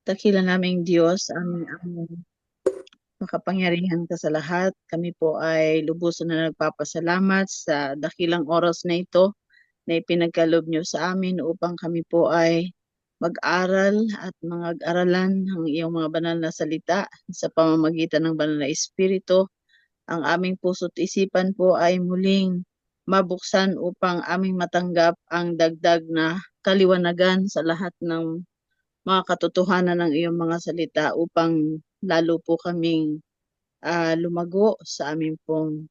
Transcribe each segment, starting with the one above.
Dakila naming Diyos, aming makapangyarihan ka sa lahat. Kami po ay lubusan na nagpapasalamat sa dakilang oras na ito na ipinagkaloob niyo sa amin upang kami po ay mag-aral at mag-aralan ng iyong mga banal na salita sa pamamagitan ng banal na Espiritu. Ang aming puso't isipan po ay muling mabuksan upang aming matanggap ang dagdag na kaliwanagan sa lahat ng mga katotohanan ng iyong mga salita upang lalo po kaming lumago sa aming pong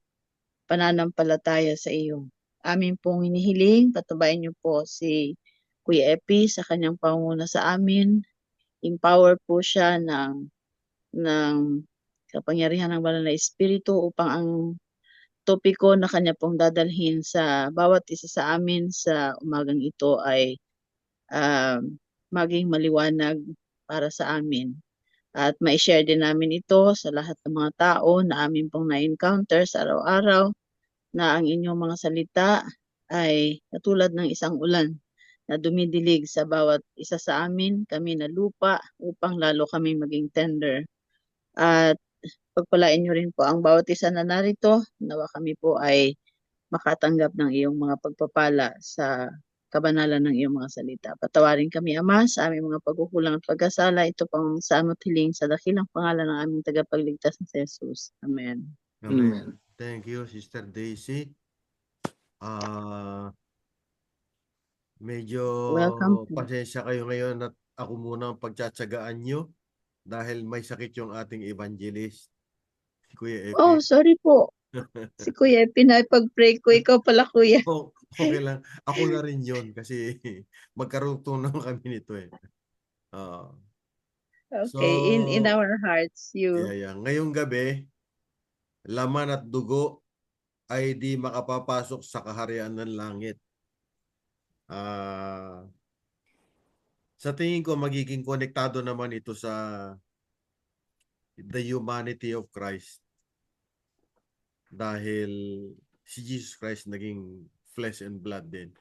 pananampalataya sa iyo. Amin pong hinihiling, patubayan niyo po si Kuya Epi sa kanyang panguna sa amin. Empower po siya ng kapangyarihan ng banal na Espiritu upang ang topiko na kanya pong dadalhin sa bawat isa sa amin sa umagang ito ay ah, maging maliwanag para sa amin. At mai-share din namin ito sa lahat ng mga tao na amin pong na-encounter sa araw-araw na ang inyong mga salita ay katulad ng isang ulan na dumidilig sa bawat isa sa amin, kami na lupa, upang lalo kami maging tender. At pagpalain niyo rin po ang bawat isa na narito, nawa kami po ay makatanggap ng iyong mga pagpapala sa kabanalan ng iyong mga salita. Patawarin kami, Ama, sa aming mga pagkukulang at pagkasala. Ito pang sa amot hiling sa dakilang pangalan ng aming tagapagligtas na si Jesus. Amen. Amen. Thank you, Sister Daisy. Medyo Welcome po. pasensya kayo ngayon at ako muna ang pagtsatsagaan nyo dahil may sakit yung ating evangelist, si Kuya Oh, Epi. sorry po. Si Kuya, pinapag-pray ko. Ikaw pala, Kuya. Okay lang. Ako na rin yun kasi magkaroon naman kami nito eh. Ah, Okay, in so, our hearts, you. yeah. Ngayong gabi, laman at dugo ay di makapapasok sa kaharian ng langit. Sa tingin ko magiging konektado naman ito sa the humanity of Christ dahil si Jesus Christ naging flesh and blood din.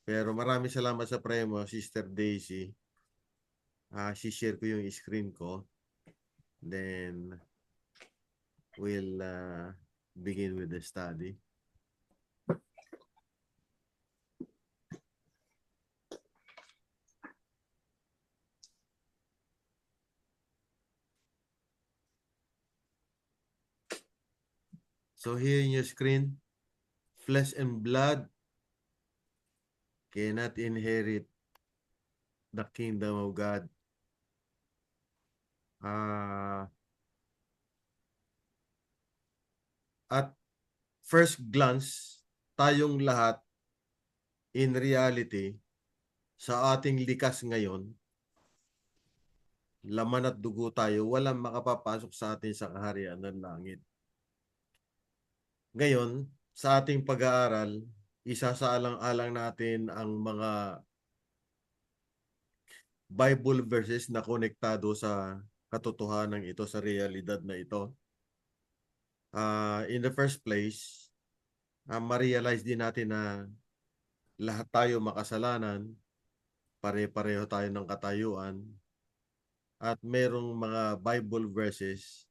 Pero maraming salamat sa prayer mo, Sister Daisy. Si-share ko yung screen ko. Then, we'll begin with the study. So here in your screen, flesh and blood cannot inherit the kingdom of God. At first glance, tayong lahat in reality sa ating likas ngayon, laman at dugo tayo, walang makapapasok sa atin sa kaharian ng langit. Ngayon, sa ating pag-aaral, isasaalang-alang natin ang mga Bible verses na konektado sa katotohanan ito, sa realidad na ito. In the first place, ma-realize din natin na lahat tayo makasalanan, pare-pareho tayo ng katayuan, at merong mga Bible verses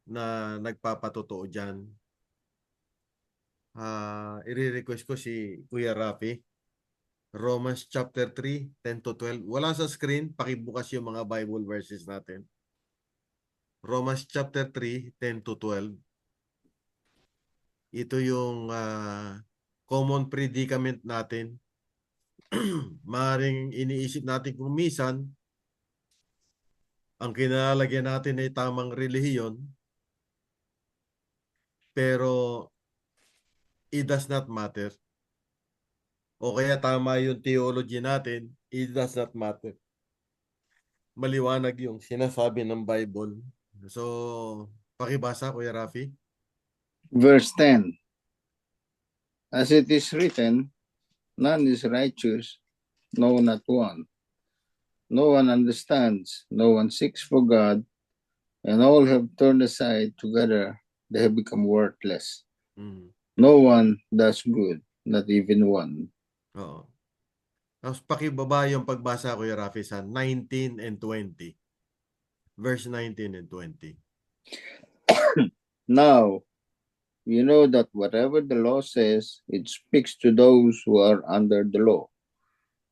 na nagpapatotoo dyan. I-request ko si Kuya Rafi. Romans chapter 3, 10 to 12. Wala sa screen, pakibukas yung mga Bible verses natin. Romans chapter 3, 10 to 12. Ito yung common predicament natin. Maring iniisip natin kung minsan, ang kinalalagyan natin ay tamang relihiyon, pero it does not matter. O kaya tama yung theology natin, it does not matter. Maliwanag yung sinasabi ng Bible. So, pakibasa, Kuya Rafi. Verse 10. As it is written, none is righteous, no, not one. No one understands, no one seeks for God, and all have turned aside together, they have become worthless. No one does good, not even one. Oo. Tapos pakibaba yung pagbasa ko, Rafi, sa 19 and 20. Verse 19 and 20. Now, you know that whatever the law says, it speaks to those who are under the law,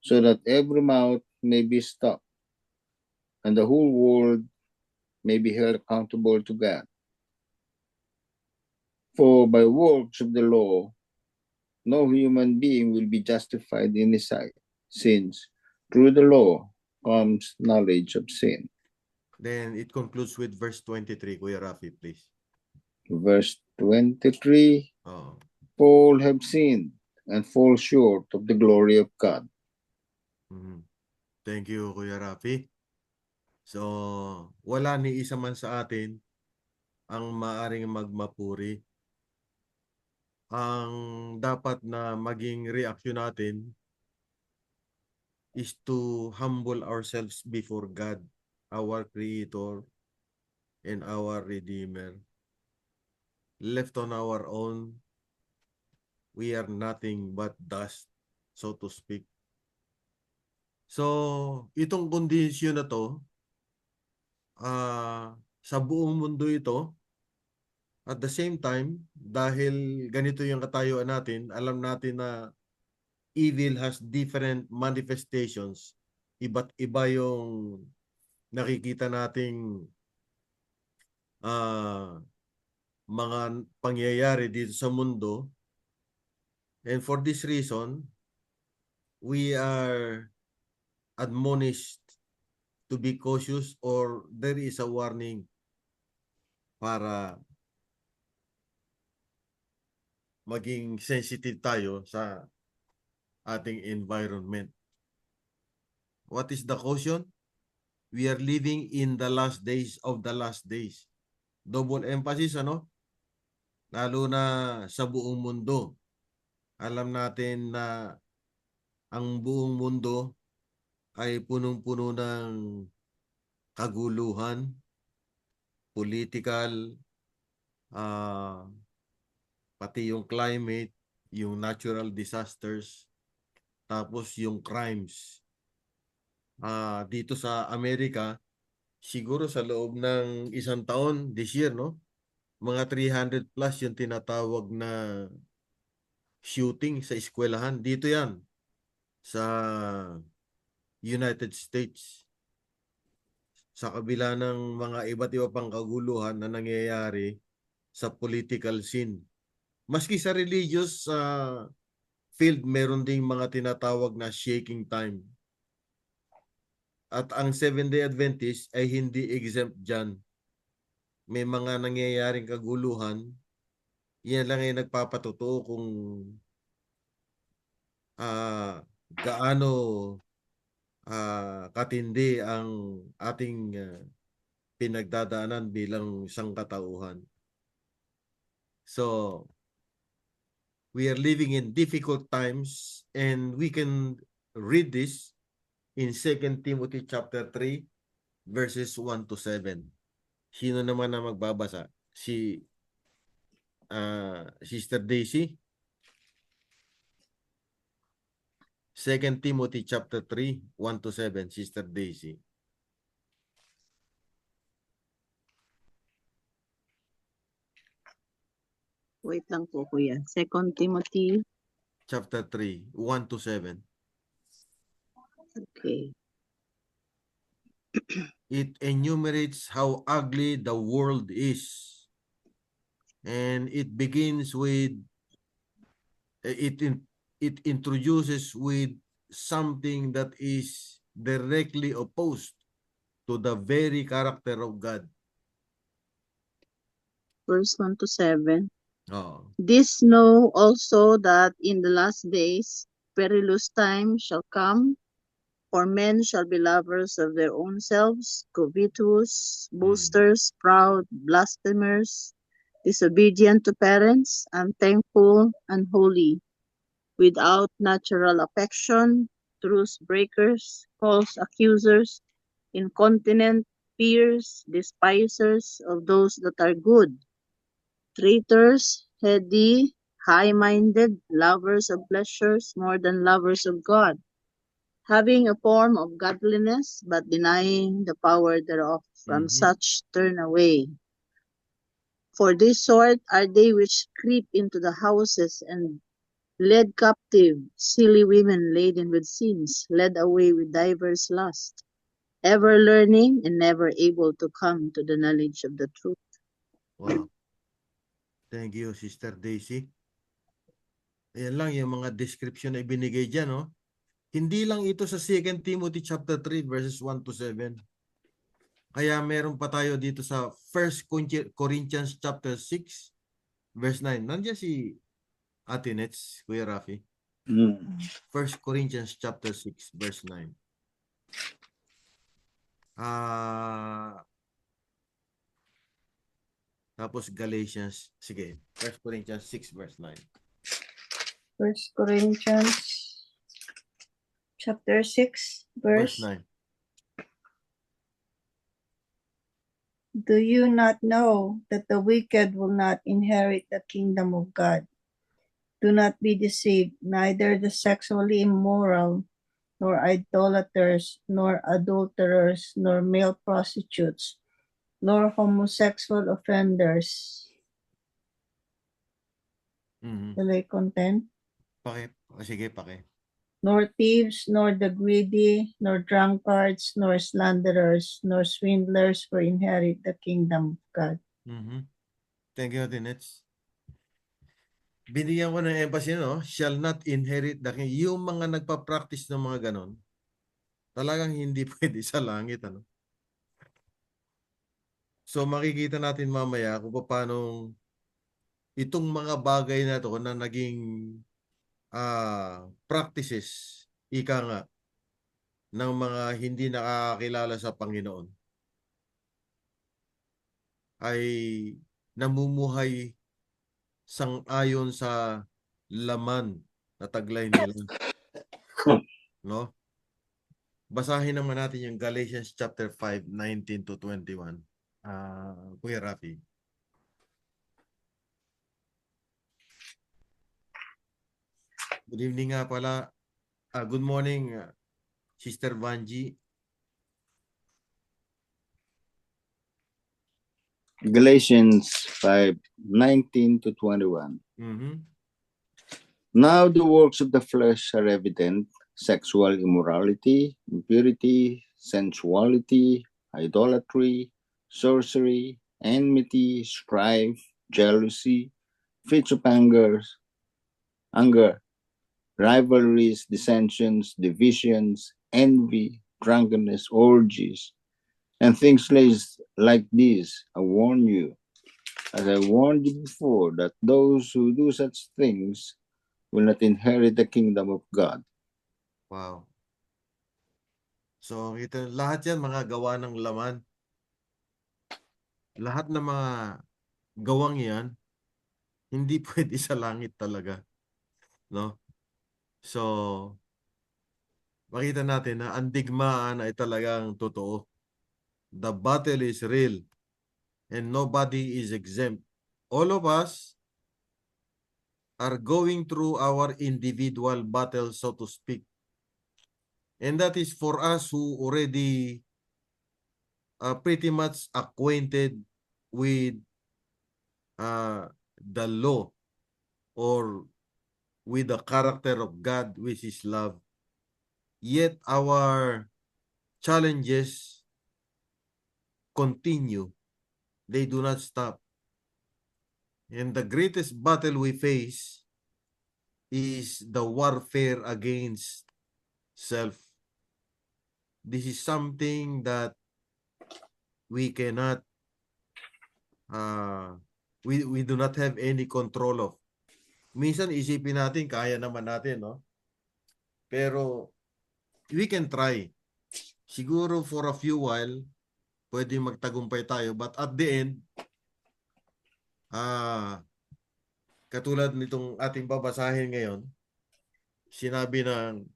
so that every mouth may be stopped, and the whole world may be held accountable to God. For by works of the law, no human being will be justified in his sight, since through the law comes knowledge of sin. Then it concludes with verse 23, Kuya Rafi, please. Verse 23, Oh. all have sinned and fall short of the glory of God. Thank you, Kuya Rafi. So, wala ni isa man sa atin ang maaring magmapuri. Ang dapat na maging reaksyon natin is to humble ourselves before God, our Creator and our Redeemer. Left on our own, we are nothing but dust, so to speak. So, itong kondisyon na to, sa buong mundo ito, at the same time, dahil ganito yung katayuan natin, alam natin na evil has different manifestations. Iba't iba yung nakikita nating mga pangyayari dito sa mundo. And for this reason, we are admonished to be cautious, or there is a warning para maging sensitive tayo sa ating environment. What is the caution? We are living in the last days of the last days. Double emphasis, ano? Lalo na sa buong mundo. Alam natin na ang buong mundo ay punong-puno ng kaguluhan, political, pati yung climate, yung natural disasters, tapos yung crimes. Dito sa Amerika, siguro sa loob ng isang taon, this year, no? Mga 300 plus yung tinatawag na shooting sa eskwelahan. Dito yan, sa United States. Sa kabila ng mga iba't iba pang kaguluhan na nangyayari sa political scene. Maski sa religious field, meron ding mga tinatawag na shaking time. At ang Seventh-day Adventist ay hindi exempt dyan. May mga nangyayaring kaguluhan, yan lang ay nagpapatotoo kung gaano katindi ang ating pinagdadaanan bilang isang katauhan. So, we are living in difficult times, and we can read this in 2 Timothy chapter 3 verses 1 to 7. Sino naman na magbabasa? Si Sister Daisy. 2 Timothy chapter 3, 1 to 7, Sister Daisy. Wait lang po, Kuya. 2 Timothy. Chapter 3, 1 to 7. Okay. It enumerates how ugly the world is. And it begins with, it introduces with something that is directly opposed to the very character of God. Verse 1 to 7. Oh. This know also that in the last days perilous time shall come, for men shall be lovers of their own selves, covetous, boasters, proud, blasphemers, disobedient to parents, unthankful, unholy, without natural affection, truce breakers, false accusers, incontinent, fierce, despisers of those that are good, traitors, heady, high-minded, lovers of pleasures more than lovers of God, having a form of godliness, but denying the power thereof. From Mhm. such turn away. For this sort are they which creep into the houses and led captive silly women laden with sins, led away with divers lusts, ever learning and never able to come to the knowledge of the truth. Wow. Thank you, Sister Daisy. Ayan lang yung mga description na ibinigay dyan, no? Hindi lang ito sa 2 Timothy chapter 3 verses 1 to 7. Kaya meron pa tayo dito sa 1 Corinthians chapter 6 verse 9. Nandiyan si Ate Nets, Kuya Rafi. 1 Corinthians chapter 6 verse 9. Tapos Galatians, sige, 1 Corinthians 6 verse 9. 1 Corinthians chapter 6, Verse verse 9. Do you not know that the wicked will not inherit the kingdom of God? Do not be deceived, neither the sexually immoral, nor idolaters, nor adulterers, nor male prostitutes, nor homosexual offenders. Mhm. Will I content? Sige, paki. Nor thieves, nor the greedy, nor drunkards, nor slanderers, nor swindlers will inherit the kingdom of God. Mhm. Thank you, Ate Nets. Binigyan ko ng emphasis, no? Shall not inherit the kingdom. Yung mga nagpa-practice ng mga ganon, talagang hindi pwede sa langit, ano? So makikita natin mamaya kung paano itong mga bagay na to na naging practices, ika nga, ng mga hindi nakakakilala sa Panginoon ay namumuhay sang-ayon sa laman na taglay nila. No? Basahin naman natin yung Galatians chapter 5, 19 to 21. Kuya Rafi. Good evening nga pala. Good morning, Sister Vanji. Galatians 5:19 to 21. Mhm. Now the works of the flesh are evident: sexual immorality, impurity, sensuality, idolatry, sorcery, enmity, strife, jealousy, fits of anger, rivalries, dissensions, divisions, envy, drunkenness, orgies, and things like these. I warn you, as I warned you before, that those who do such things will not inherit the kingdom of God. Wow. So, ito, lahat yan mga gawa ng laman. Lahat ng mga gawang yan, hindi pwede sa langit talaga. No? So, makita natin na ang digmaan ay talagang totoo. The battle is real and nobody is exempt. All of us are going through our individual battle, so to speak. And that is for us who already pretty much acquainted with the law or with the character of God, which is love. Yet our challenges continue. They do not stop. And the greatest battle we face is the warfare against self. This is something that we cannot, we do not have any control of. Minsan isipin natin, kaya naman natin, no? Pero we can try. Siguro for a few while, pwede magtagumpay tayo. But at the end, katulad nitong ating babasahin ngayon, sinabi ng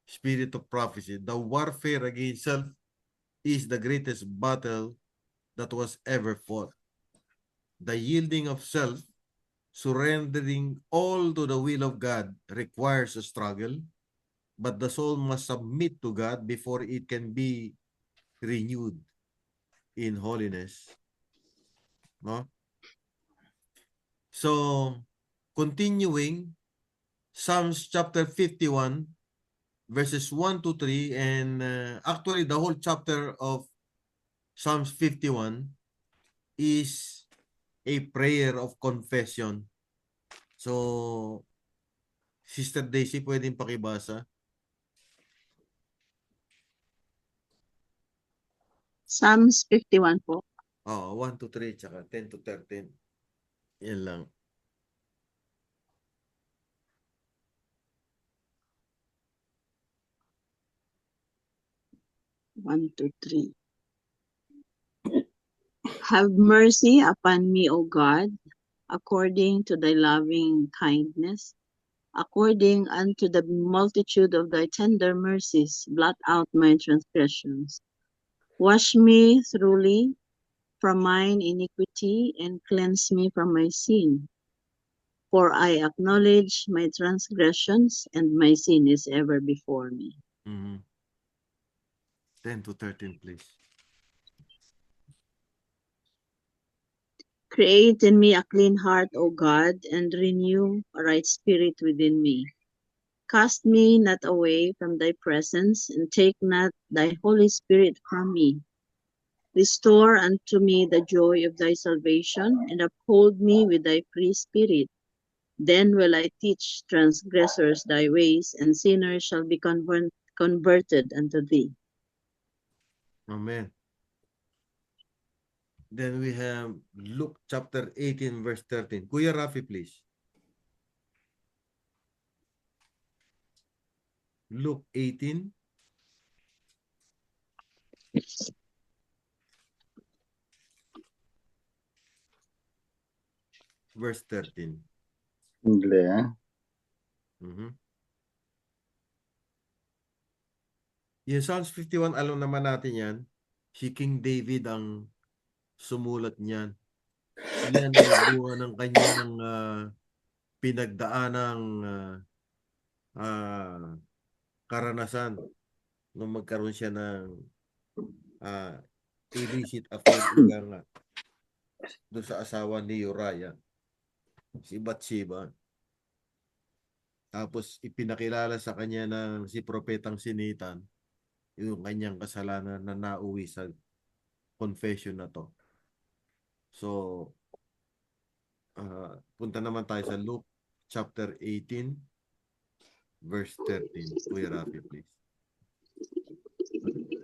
Spirit of Prophecy, the warfare against self is the greatest battle that was ever fought. The yielding of self, surrendering all to the will of God, requires a struggle. but the soul must submit to God before it can be renewed in holiness. No? So, continuing, Psalms chapter 51, verses 1 to 3, and actually the whole chapter of Psalms 51 is a prayer of confession. So, Sister Daisy, pwedeng pakibasa? Psalms 51 po. Oo, 1 to 3, tsaka 10 to 13. Yan lang. One, two, three. Have mercy upon me, O God, according to thy loving kindness. According unto the multitude of thy tender mercies, blot out my transgressions. Wash me thoroughly from mine iniquity and cleanse me from my sin. For I acknowledge my transgressions, and my sin is ever before me. 10 to 13, please. Create in me a clean heart, O God, and renew a right spirit within me. Cast me not away from thy presence, and take not thy Holy Spirit from me. Restore unto me the joy of thy salvation, and uphold me with thy free spirit. Then will I teach transgressors thy ways, and sinners shall be converted unto thee. Amen. Then we have Luke chapter 18, verse 13. Kuya Rafi, please. Luke 18, verse 13. Hindi, ah. Mhm. Yung Psalms 51, alam naman natin yan. Si King David ang sumulat niyan. Yan ay bunga ng kanyang pinagdaanang karanasan nung magkaroon siya ng illicit affair nga doon sa asawa ni Uriah, si Bathsheba. Tapos ipinakilala sa kanya ng si Propetang Sinitan yung kanyang kasalanan na nauwi sa confession na to. So, punta naman tayo sa Luke chapter 18, verse 13. Kuya Rafi, please.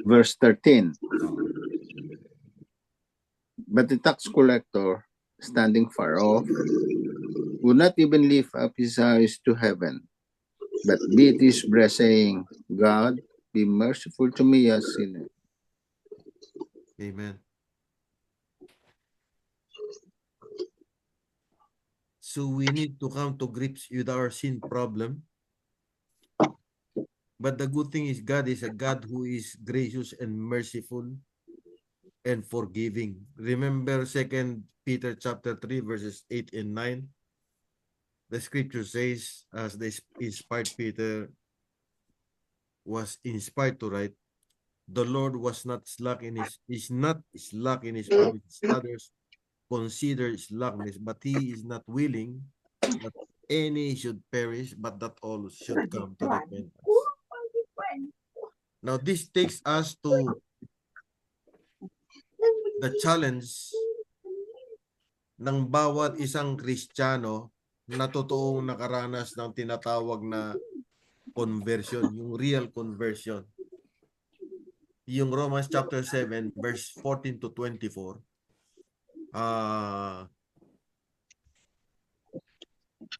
Verse 13. Oo. But the tax collector, standing far off, would not even lift up his eyes to heaven, but beat his breast, saying, God, be merciful to me, a sinner. Amen. So we need to come to grips with our sin problem. But the good thing is God is a God who is gracious and merciful and forgiving. Remember 2 Peter chapter 3 verses 8 and 9. The scripture says, as the inspired Peter was inspired to write, the Lord was not slack in is not slack in his promises. Others consider slackness, but he is not willing that any should perish, but that all should come to repentance. Now this takes us to the challenge ng bawat isang Kristiyano na totoong nakaranas ng tinatawag na conversion, yung real conversion. Yung Romans chapter 7 verse 14 to 24.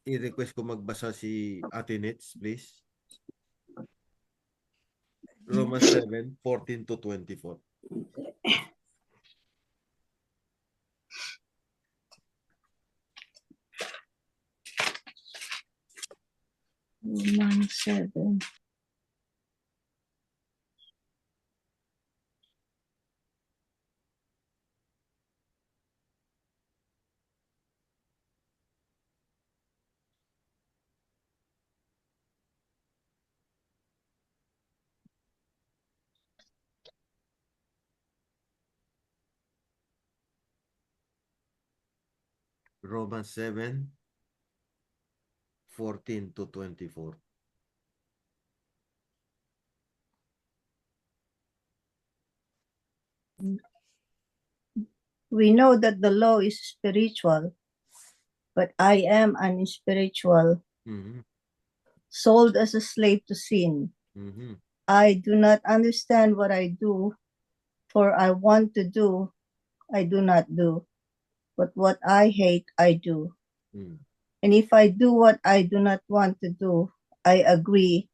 I-request ko magbasa si Ate Nets, please. Romans 7, 14 to 24. Romans 7. Romans 7:14-24. We know that the law is spiritual, but I am unspiritual, Mhm. sold as a slave to sin. Mhm. I do not understand what I do, for I want to do, I do not do, but what I hate, I do. Mm. And if I do what I do not want to do, I agree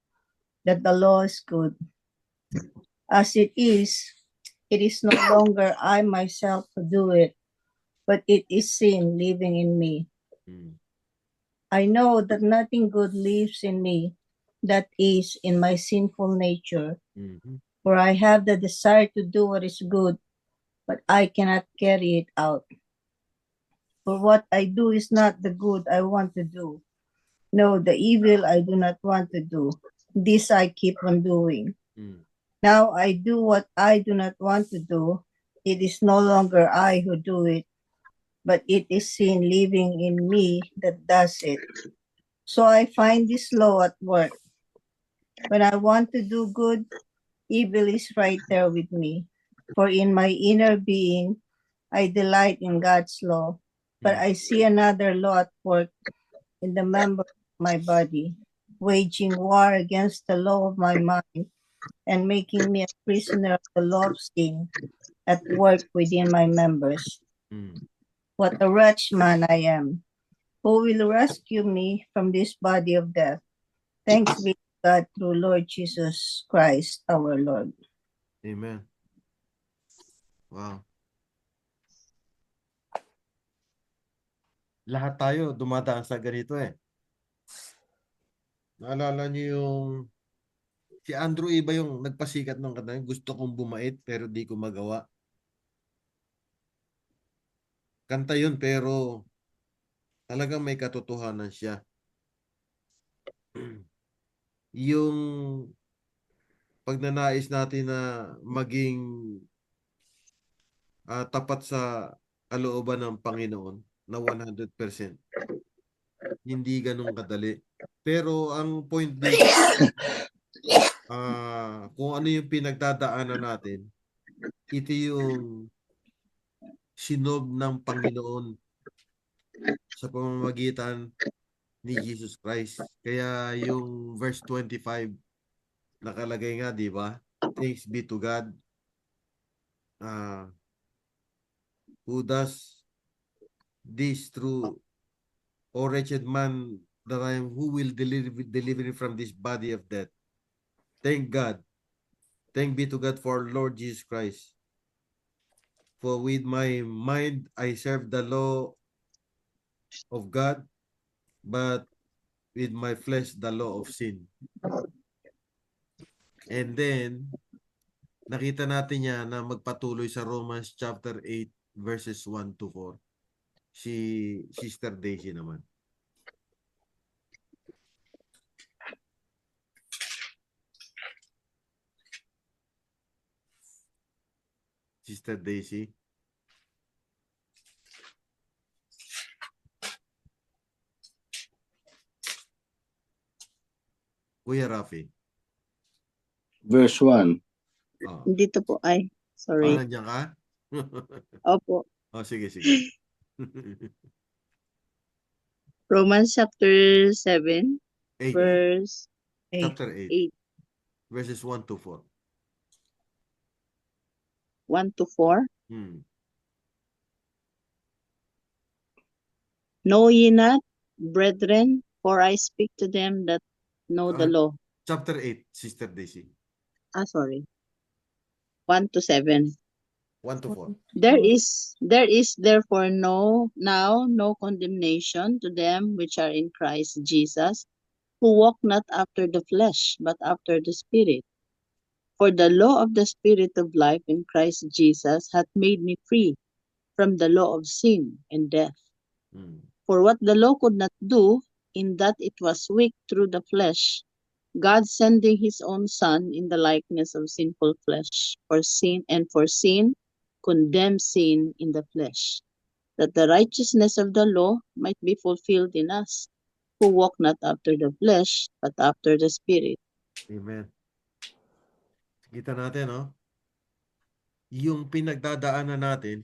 that the law is good. As it is no longer I myself who do it, but it is sin living in me. Mm. I know that nothing good lives in me, that is, in my sinful nature, Mhm. for I have the desire to do what is good, but I cannot carry it out. For what I do is not the good I want to do. No, the evil I do not want to do. This I keep on doing. Mm. Now I do what I do not want to do. It is no longer I who do it, but it is sin living in me that does it. So I find this law at work. When I want to do good, evil is right there with me. For in my inner being, I delight in God's law, but Mm. I see another law at work in the member of my body, waging war against the law of my mind and making me a prisoner of the law of sin at work within my members. Mm. What a wretched man I am! Who will rescue me from this body of death? Thanks be to God through Lord Jesus Christ our Lord. Amen. Wow. Lahat tayo dumadaan sa ganito eh. Naalala niyo yung si Andrew Iba yung nagpasikat ng kanta, gusto kong bumait pero di ko magawa. Kanta yun pero talagang may katotohanan siya. Yung pagnanais natin na maging tapat sa kalooban ng Panginoon na 100%. Hindi ganun kadali. Pero ang point dito, kung ano yung pinagdadaanan natin, ito yung sinob ng Panginoon sa pamamagitan ni Jesus Christ. Kaya yung verse 25 nakalagay nga, di ba? Thanks be to God who does this through, O wretched man that I am, who will deliver me from this body of death. Thank God. Thank be to God for Lord Jesus Christ. For with my mind I serve the law of God, but with my flesh the law of sin. And then, nakita natin niya na magpatuloy sa Romans chapter 8 verses 1 to 4. Si Sister Daisy naman. Sister Daisy. Kuya Rafi. Verse 1. Oh. Dito po ay, sorry. Nandiyan ka? Opo. Oh, sige, sige. Romans chapter 7, 8. verse Chapter 8. 8, Verses 1 to 4. 1 to 4. Know ye not, brethren, for I speak to them that know the law. Chapter 8, Sister Daisy. Sorry. 1 to 7. 1 to 4. There is therefore now no condemnation to them which are in Christ Jesus, who walk not after the flesh, but after the Spirit. For the law of the Spirit of life in Christ Jesus hath made me free from the law of sin and death. For what the law could not do, in that it was weak through the flesh, God sending his own Son in the likeness of sinful flesh, for sin condemned sin in the flesh, that the righteousness of the law might be fulfilled in us, who walk not after the flesh, but after the Spirit. Amen. Kita natin, no? Yung pinagdadaanan natin,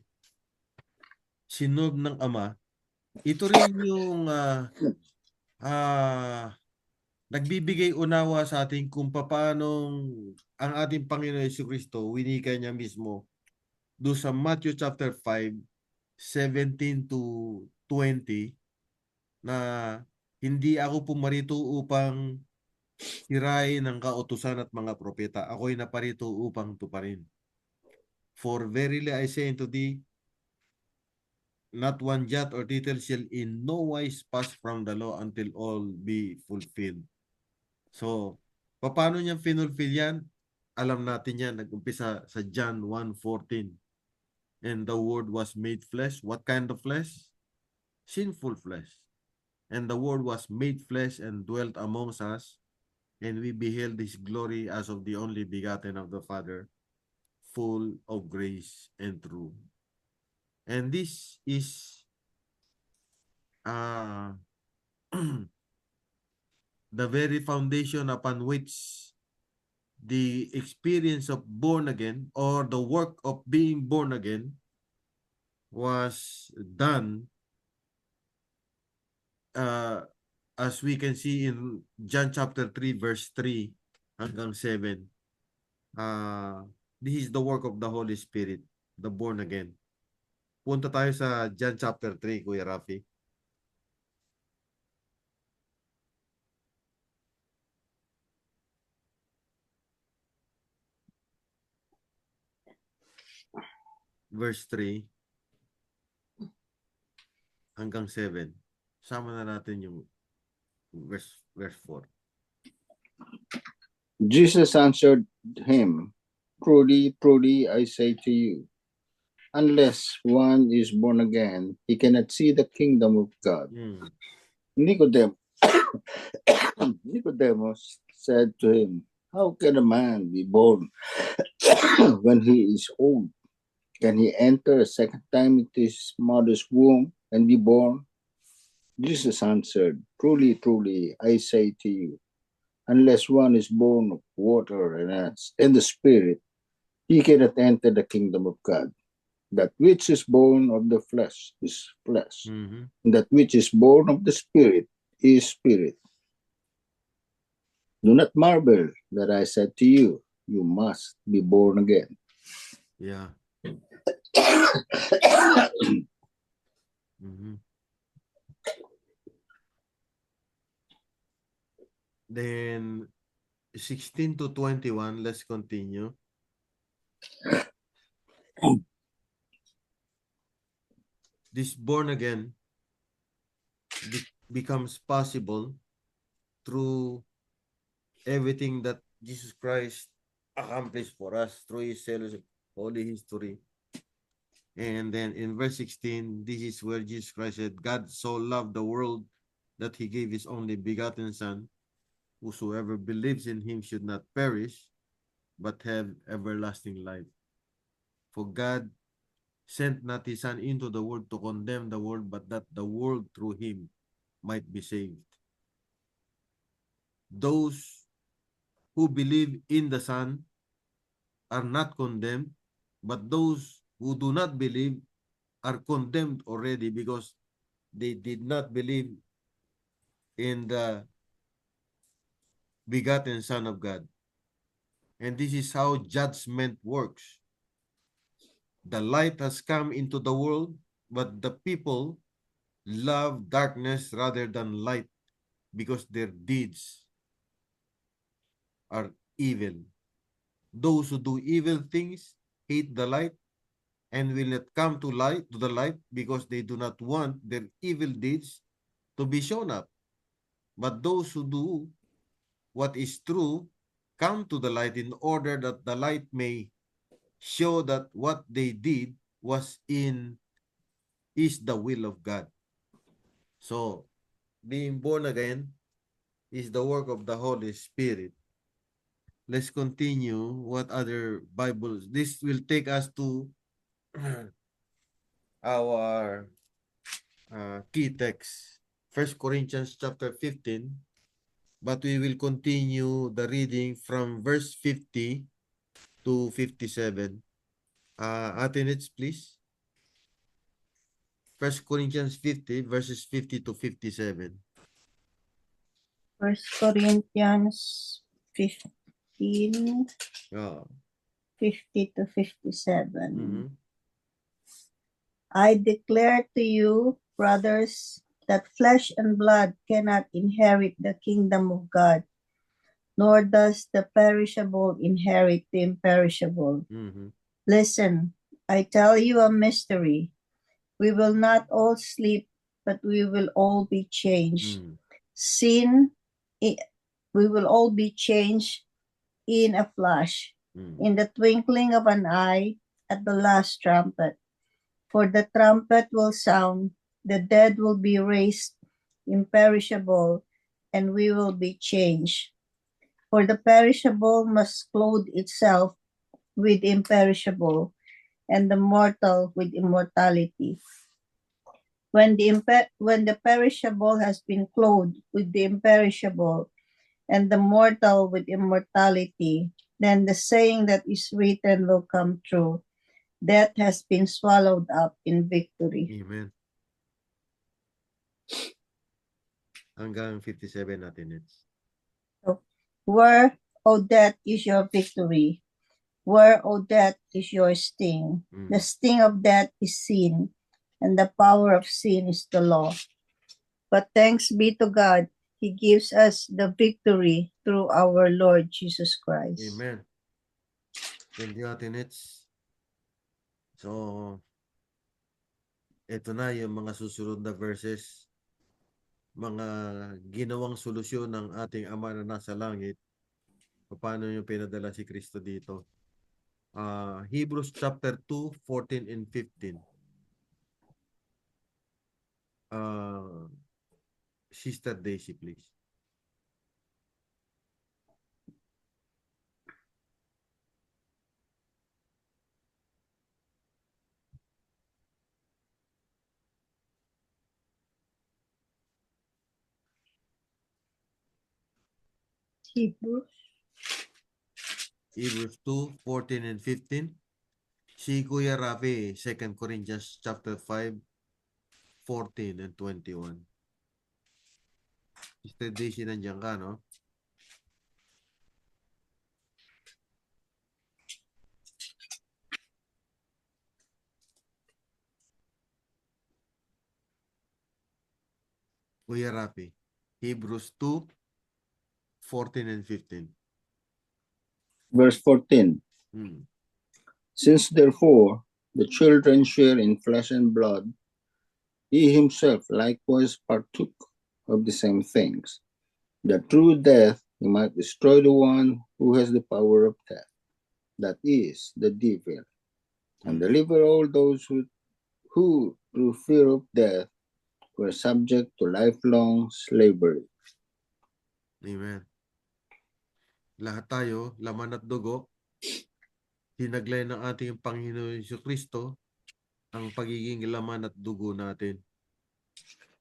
sinob ng Ama, ito rin yung nagbibigay unawa sa atin kung paanong ang ating Panginoon Jesucristo, winika niya mismo do sa Matthew chapter 5, 17 to 20, na hindi ako pumarito upang sirain ang kautusan at mga propeta. Ako'y naparito upang tuparin. For verily I say unto thee, not one jot or tittle shall in no wise pass from the law until all be fulfilled. So, paano niya finulfill yan? Alam natin yan, nag-umpisa sa John 1:14. And the word was made flesh. What kind of flesh? Sinful flesh. And the word was made flesh and dwelt amongst us, and we beheld his glory as of the only begotten of the Father, full of grace and truth. And this is the very foundation upon which the experience of born again, or the work of being born again, was done, as we can see in John chapter 3 verse 3 hanggang 7. This is the work of the Holy Spirit, the born again. Punta tayo sa John chapter 3, Kuya Rafi. Verse 3 hanggang 7. Sama na natin yung verse 4. Jesus answered him, Truly, truly, I say to you, unless one is born again, he cannot see the kingdom of God. Nicodemus said to him, How can a man be born when he is old? Can he enter a second time into his mother's womb and be born? Jesus answered, Truly, truly, I say to you, unless one is born of water and the Spirit, he cannot enter the kingdom of God. That which is born of the flesh is flesh, and that which is born of the Spirit is spirit. Do not marvel that I said to you, you must be born again. Yeah. Then 16 to 21, let's continue. This born again becomes possible through everything that Jesus Christ accomplished for us through his holy history. And then in verse 16, this is where Jesus Christ said, God so loved the world that he gave his only begotten Son. Whosoever believes in him should not perish, but have everlasting life. For God sent not his Son into the world to condemn the world, but that the world through him might be saved. Those who believe in the Son are not condemned, but those who do not believe are condemned already because they did not believe in the begotten Son of God. And this is how judgment works. The light has come into the world, but the people love darkness rather than light because their deeds are evil. Those who do evil things hate the light and will not come to the light because they do not want their evil deeds to be shown up. But those who do what is true come to the light in order that the light may show that what they did is the will of God. So, being born again is the work of the Holy Spirit. Let's continue. What other Bibles? This will take us to our key text. 1 Corinthians chapter 15, but we will continue the reading from verse 50 to 57. Ate Nits, please. 1 Corinthians 50, verses 50 to 57. 1 Corinthians 15, Oh. 50 to 57. Mhm. I declare to you, brothers, that flesh and blood cannot inherit the kingdom of God, nor does the perishable inherit the imperishable. Mhm. Listen, I tell you a mystery. We will not all sleep, but we will all be changed. Mm. We will all be changed in a flash, Mm. in the twinkling of an eye, at the last trumpet. For the trumpet will sound, the dead will be raised imperishable, and we will be changed. For the perishable must clothe itself with imperishable, and the mortal with immortality. When the perishable has been clothed with the imperishable, and the mortal with immortality, then the saying that is written will come true. Death has been swallowed up in victory. Amen. Hanggang 57 natin, Nits. Where, O death, is your victory? Where, O death, is your sting? Mm. The sting of death is sin, and the power of sin is the law. But thanks be to God, He gives us the victory through our Lord Jesus Christ. Amen. Thank you, Ate Nits. So, ito na yung mga susunod na verses. Mga ginawang solusyon ng ating Ama na nasa langit. Paano yung pinadala si Kristo dito? Hebrews chapter 2, 14 and 15. Sister Daisy, please. Hebrews 2, 14 and 15. Si Kuya Rafi, 2 Corinthians chapter 5, 14 and 21. Sister Daisy, nandiyan ka, no? Kuya Rafi, Hebrews 2, 14 and 15. Verse 14. Hmm. Since therefore the children share in flesh and blood, he himself likewise partook of the same things, that through death he might destroy the one who has the power of death, that is, the devil, and deliver all those who through fear of death were subject to lifelong slavery. Amen. Lahat tayo, laman at dugo, tinaglay ng ating Panginoon Jesucristo ang pagiging laman at dugo natin.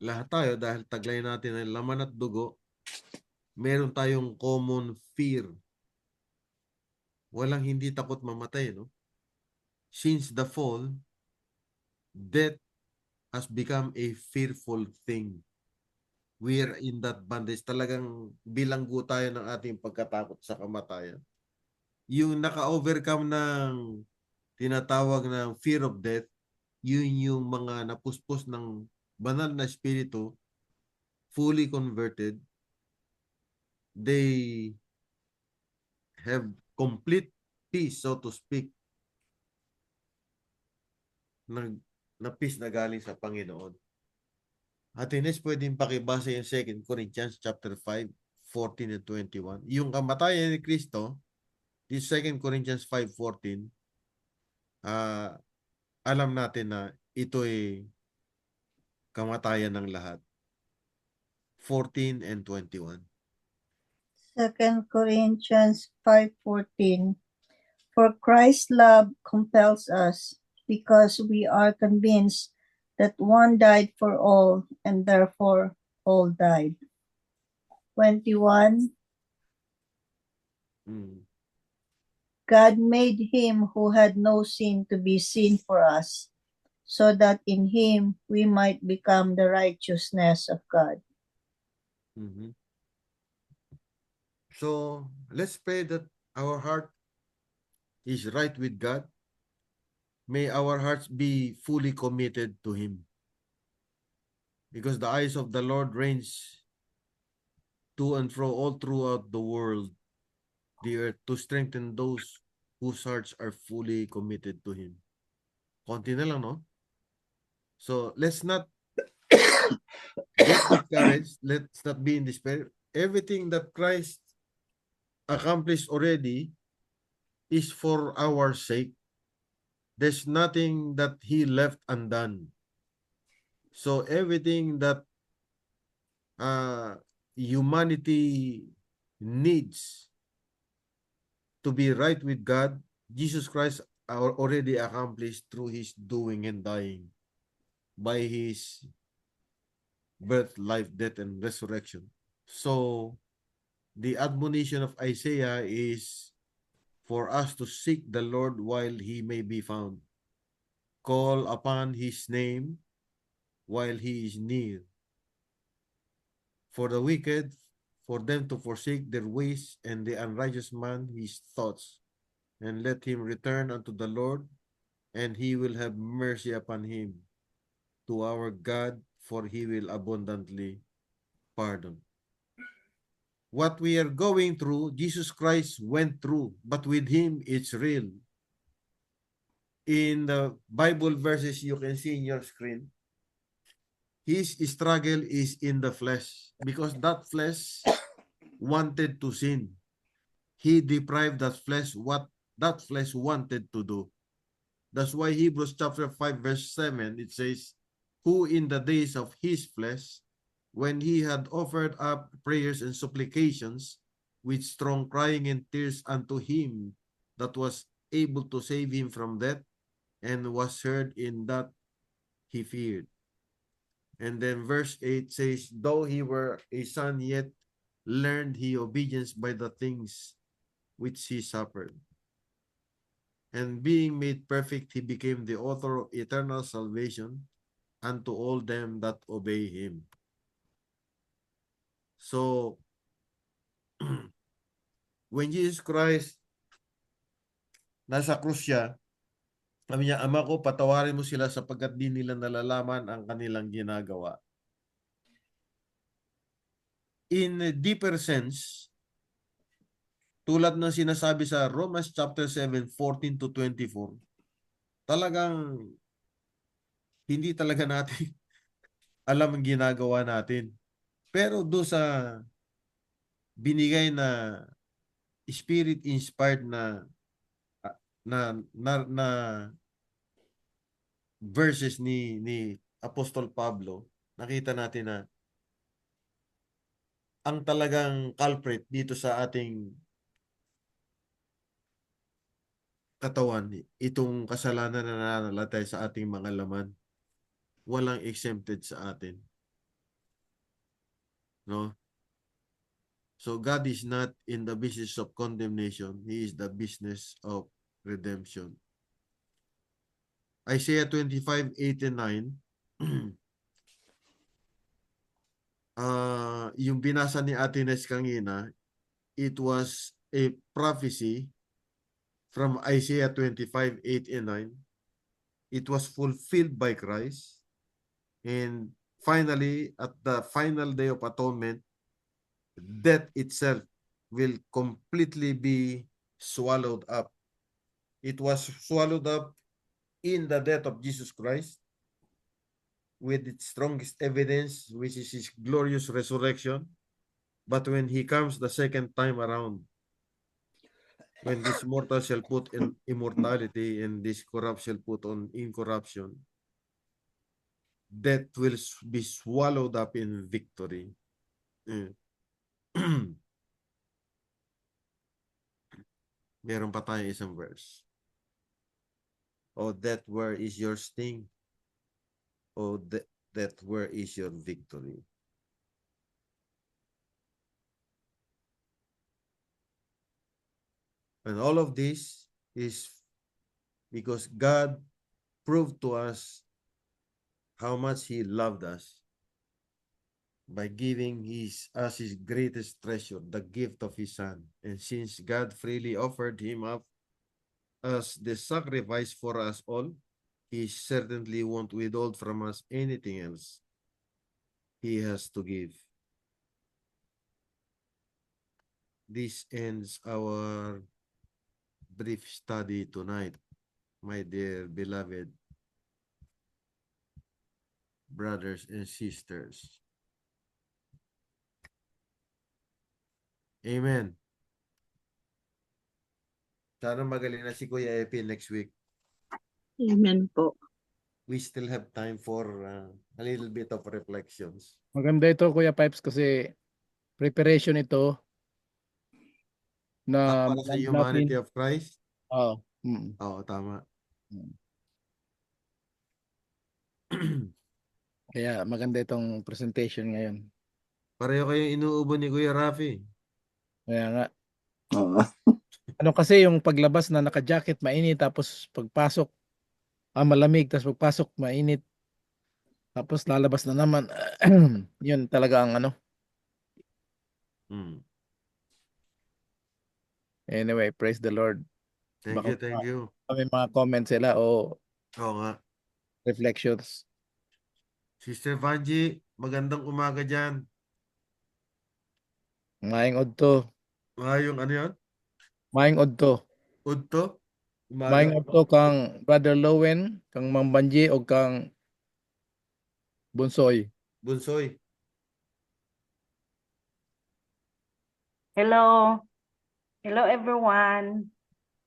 Lahat tayo, dahil taglay natin ang laman at dugo, meron tayong common fear. Walang hindi takot mamatay, no? Since the fall, death has become a fearful thing. We are in that bondage. Talagang bilanggo tayo ng ating pagkatakot sa kamatayan. Yung naka-overcome ng tinatawag ng fear of death, yun yung mga napuspos ng banal na espiritu, fully converted. They have complete peace, so to speak, na peace na galing sa Panginoon. At Ines, pwedeng pakibasa yung 2 Corinthians chapter 5, 14 and 21. Yung kamatayan ni Kristo, yung 2 Corinthians 5:14, alam natin na ito ay kamatayan ng lahat. 14 and 21. 2 Corinthians 5:14. For Christ's love compels us, because we are convinced that one died for all, and therefore all died. 21. Mm. God made him who had no sin to be sin for us, so that in him we might become the righteousness of God. Mhm. So let's pray that our heart is right with God. May our hearts be fully committed to Him. Because the eyes of the Lord range to and fro all throughout the world, the earth, to strengthen those whose hearts are fully committed to Him. Konti na lang, no? So let's not get discouraged. Let's not be in despair. Everything that Christ accomplished already is for our sake. There's nothing that He left undone. So everything that humanity needs to be right with God, Jesus Christ already accomplished through His doing and dying by His birth, life, death, and resurrection. So the admonition of Isaiah is for us to seek the Lord while He may be found. Call upon His name while He is near. For the wicked, for them to forsake their ways, and the unrighteous man his thoughts, and let him return unto the Lord, and He will have mercy upon him, to our God, for He will abundantly pardon. What we are going through, Jesus Christ went through, but with Him, it's real. In the Bible verses you can see in your screen, His struggle is in the flesh, because that flesh wanted to sin. He deprived that flesh what that flesh wanted to do. That's why Hebrews chapter 5 verse 7, it says, who in the days of his flesh, when he had offered up prayers and supplications with strong crying and tears unto him that was able to save him from death, and was heard in that he feared. And then verse 8 says, though he were a son, yet learned he obedience by the things which he suffered. And being made perfect, he became the author of eternal salvation unto all them that obey him. So, when Jesus Christ nasa krus siya, sabi niya, Ama ko, patawarin mo sila sapagkat di nila nalalaman ang kanilang ginagawa. In a deeper sense, tulad ng sinasabi sa Romans chapter 7, 14 to 24, talagang hindi talaga natin alam ang ginagawa natin. Pero do sa binigay na spirit-inspired na verses ni Apostol Pablo, nakita natin na ang talagang culprit dito sa ating katawan, itong kasalanan na nananalatay sa ating mga laman, walang exempted sa atin. No? So God is not in the business of condemnation. He is the business of redemption. Isaiah 25, 8 and 9, yung binasa ni Ate Nes kanina, it was a prophecy from Isaiah 25, 8 and 9. It was fulfilled by Christ. And finally, at the final day of atonement, death itself will completely be swallowed up. It was swallowed up in the death of Jesus Christ with its strongest evidence, which is His glorious resurrection. But when He comes the second time around, when this mortal shall put in immortality and this corrupt shall put on incorruption, death will be swallowed up in victory. Meron pa tayo isang verse. O death, where is your sting? O death, where is your victory? And all of this is because God proved to us how much He loved us by giving us His greatest treasure, the gift of His Son. And since God freely offered Him up as the sacrifice for us all, He certainly won't withhold from us anything else He has to give. This ends our brief study tonight, my dear beloved brothers and sisters. Amen. Sana magaling na si Kuya Epi next week. Amen po. We still have time for a little bit of reflections. Maganda ito, Kuya Pipes, kasi preparation ito na Para sa humanity of Christ. Oo. Oo, tama. Kaya maganda itong presentation ngayon. Pareho kayong inuubo ni Kuya Rafi. Kaya nga. Oo. Ano kasi yung paglabas na naka-jacket, mainit. Tapos pagpasok, malamig. Tapos pagpasok, mainit. Tapos lalabas na naman. Yun talaga ang ano. Anyway, praise the Lord. Thank Baka you. may mga comments sila o Oo nga. reflections. Sister Vanji, magandang umaga dyan. Maayong odto. Ngayong ano yun? Maayong odto. Udto? Maayong Umaga. odto kang Brother Lowen, kang Mang Banji o kang Bunsoy. Bunsoy. Hello. Hello everyone.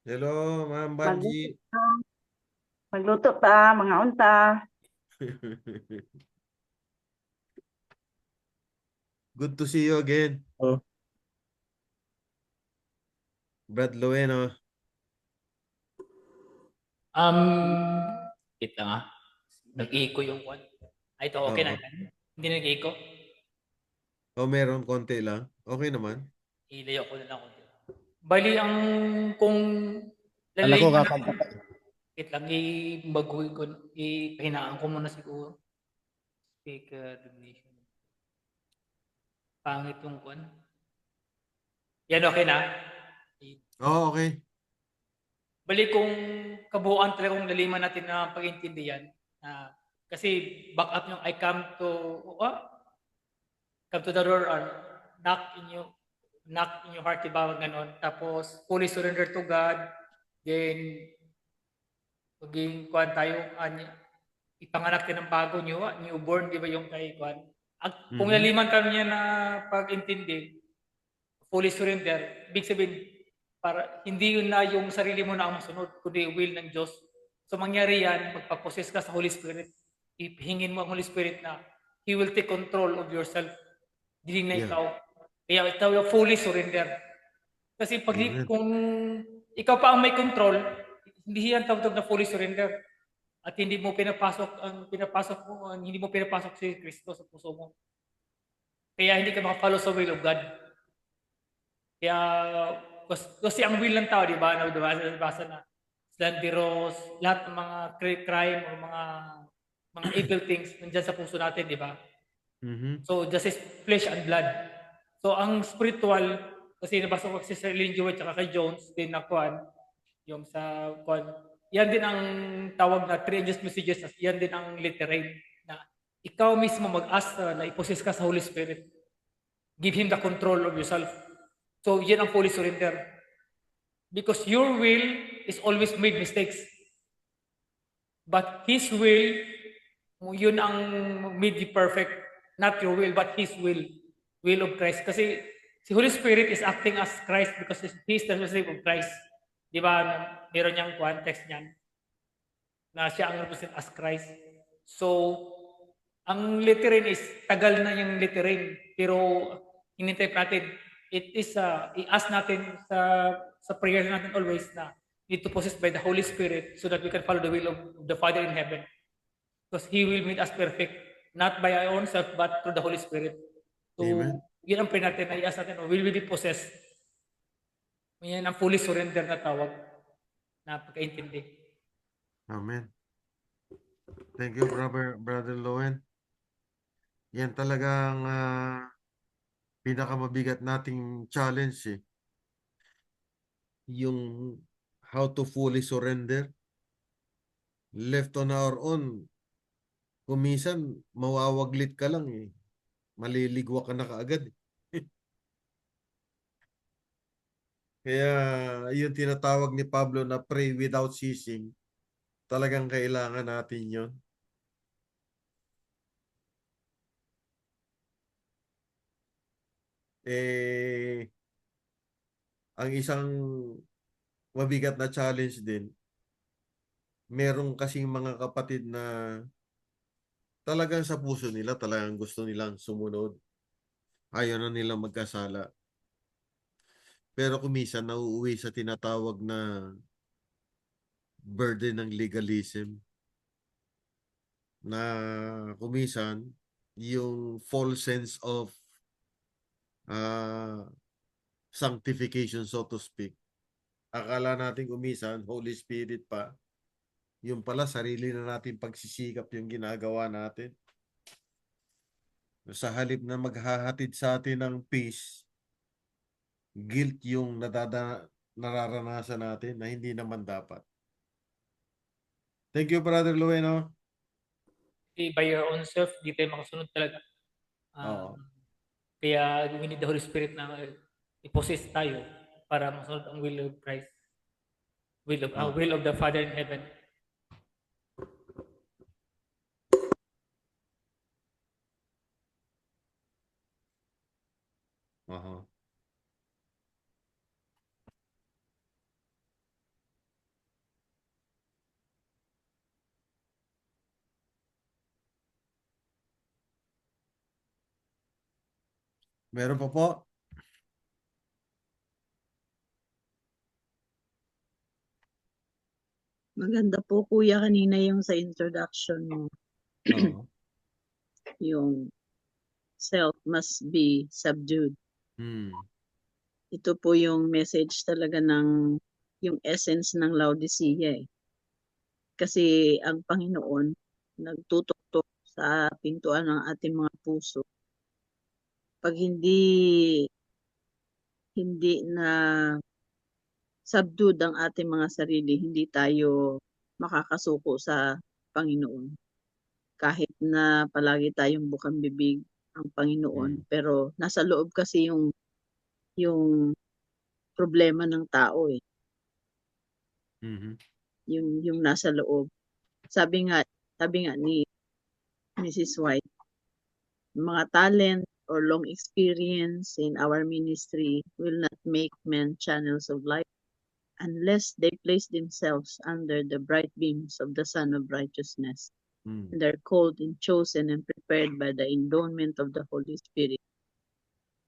Hello, Ma'am Banji. Magluto ta, mga unta. Good to see you again. Oh. Brad Lueno. Wait lang ah. Nag-echo yung one. Ay, ito okay Oo. na. Hindi nag-echo. Meron konti lang. Okay naman. Ilayo ko na lang konti. Bali ang kung Anak ko lalagyan kakanta. wait lang, ibaguhin ko, ipahinaan ko muna siguro. Speaker donation. Pangit yung one. Yan okay na? Oo, okay. Bali kung kabuuan talagang laliman natin na pag-intindihan. Kasi back up yung I come to the door or knock in your heart, diba? Ganon. Tapos fully surrender to God. Then maging kuan tayo, ipanganak din ng bago newborn, di ba yung kay kuan? Kung laliman kami niya na pag-intindi, fully surrender, ibig sabihin, para hindi yun na yung sarili mo na ang masunod, kundi will ng Diyos. So mangyari yan, magpapossess ka sa Holy Spirit, ipihingin mo ang Holy Spirit na He will take control of yourself. Hindi na ikaw. Kaya ikaw yung fully surrender. Kasi pag kung ikaw pa ang may control, hindi yan tawag na fully surrender. At hindi mo pinapasok si Kristo sa puso mo. Kaya hindi ka makafollow sa will of God. Kaya kasi ang will ng tao, di ba? Nabasa na slanderous, lahat ng mga crime o mga evil things nandiyan sa puso natin, di ba? So just is flesh and blood. So ang spiritual, kasi nabasa ko si Sir Lynn Jewett at kay Jones din na kuan, yung sa kuan, yan din ang tawag na 3 angels messages, yan din ang literate na ikaw mismo mag-ask na ipossess ka sa Holy Spirit. Give Him the control of yourself. So yan ang fully surrender. Because your will is always made mistakes. But His will, yun ang made you perfect. Not your will, but His will. Will of Christ. Kasi si Holy Spirit is acting as Christ because He is the representative of Christ. Di ba? Meron niyang context niyan. Na siya ang represent as Christ. So, ang lettering is, tagal na yung lettering. Pero, in-type natin, it is, i-ask natin sa prayer natin always na need to possess by the Holy Spirit so that we can follow the will of the Father in heaven. Because He will make us perfect, not by our own self, but through the Holy Spirit. So, Amen. yun ang pray natin na i-ask natin, will we be possessed? Yan ang fully surrender na tawag na pagkaintindi. Amen. Thank you, Brother Lowen. Yan talagang pinakamabigat nating challenge eh. Yung how to fully surrender. Left on our own, kumisan mawawaglit ka lang eh. Maliligwa ka na kaagad. Kaya yung tinatawag ni Pablo na pray without ceasing, talagang kailangan natin yun. Ang isang mabigat na challenge din, merong kasing mga kapatid na talagang sa puso nila, talagang gusto nilang sumunod. Ayaw na nilang magkasala. Pero kumisan nauuwi sa tinatawag na burden ng legalism. Na kumisan yung false sense of sanctification, so to speak. Akala natin kumisan, Holy Spirit pa. Yung pala, sarili na natin pagsisikap yung ginagawa natin. Sa halip na maghahatid sa atin ng peace, guilt yung nararanasan natin na hindi naman dapat. Thank you, Brother Lueno. By your own self, di tayo makasunod talaga. Oo. Kaya we need the Holy Spirit na i-possess tayo para masunod ang will of Christ. Will of the Father in heaven. Meron pa po? Maganda po kuya kanina yung sa introduction mo. Oo. Yung self must be subdued. Ito po yung message talaga ng yung essence ng Laodicea eh. Kasi ang Panginoon nagtutuktok sa pintuan ng ating mga puso. Pag hindi na subdued ang ating mga sarili, hindi tayo makakasuko sa Panginoon. Kahit na palagi tayong bukang bibig ang Panginoon, pero nasa loob kasi yung problema ng tao eh. Yung nasa loob. Sabi nga ni Mrs. White, mga talent or long experience in our ministry will not make men channels of light unless they place themselves under the bright beams of the Son of Righteousness. And they're called and chosen and prepared by the endowment of the Holy Spirit.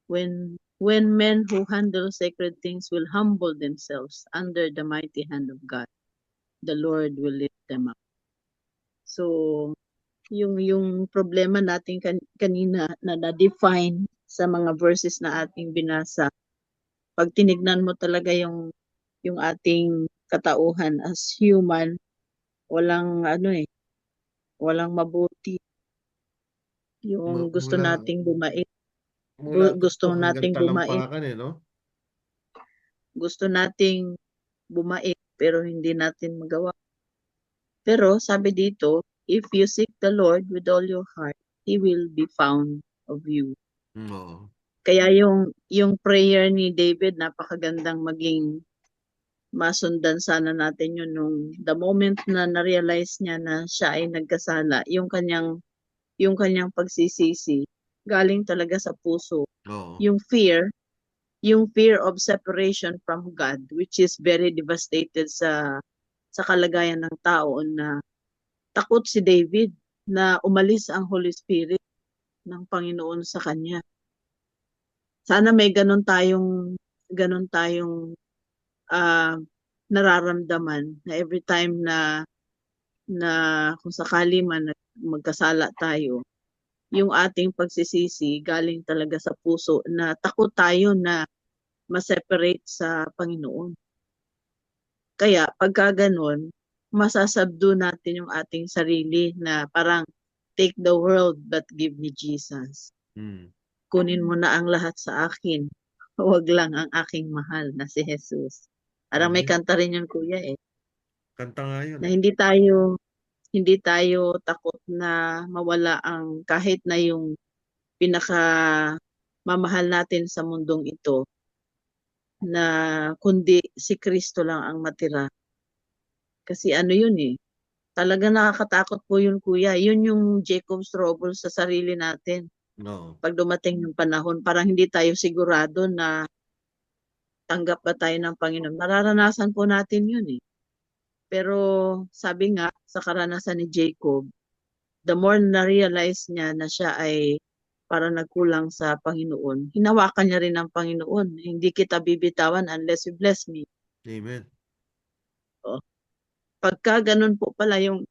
When men who handle sacred things will humble themselves under the mighty hand of God, the Lord will lift them up. So, yung problema natin kanina na na-define sa mga verses na ating binasa, pag tinignan mo talaga yung ating katauhan as human, walang walang mabuti. Yung gusto nating bumait. Gusto nating bumait. No? Gusto nating bumait pero hindi natin magawa. Pero sabi dito, if you seek the Lord with all your heart, He will be found of you. Oo. Kaya yung prayer ni David, napakagandang maging masundan sana natin yun nung the moment na na-realize niya na siya ay nagkasala, yung kanyang pagsisisi galing talaga sa puso. Oo. Yung fear of separation from God, which is very devastated sa kalagayan ng tao, na takot si David na umalis ang Holy Spirit ng Panginoon sa kanya. Sana may ganun tayong nararamdaman na every time na kung sakali man magkasala tayo, yung ating pagsisisi galing talaga sa puso na takot tayo na ma-separate sa Panginoon. Kaya pagka ganun, masasabdo natin yung ating sarili na parang take the world but give me Jesus. Mm. Kunin mo na ang lahat sa akin. Huwag lang ang aking mahal na si Jesus. Parang may Amen. kanta rin yun, kuya, Kanta nga yun na eh. hindi tayo takot na mawala ang kahit na yung pinaka mamahal natin sa mundong ito, na kundi si Kristo lang ang matira. Kasi ano yun talaga nakakatakot po yun, kuya. Yun yung Jacob's trouble sa sarili natin. No. Pag dumating yung panahon, parang hindi tayo sigurado na tanggap ba tayo ng Panginoon. Mararanasan po natin yun Pero sabi nga, sa karanasan ni Jacob, the more na-realize niya na siya ay para nagkulang sa Panginoon, hinawakan niya rin ang Panginoon. Hindi kita bibitawan unless you bless me. Amen. O, pagka ganun po pala yung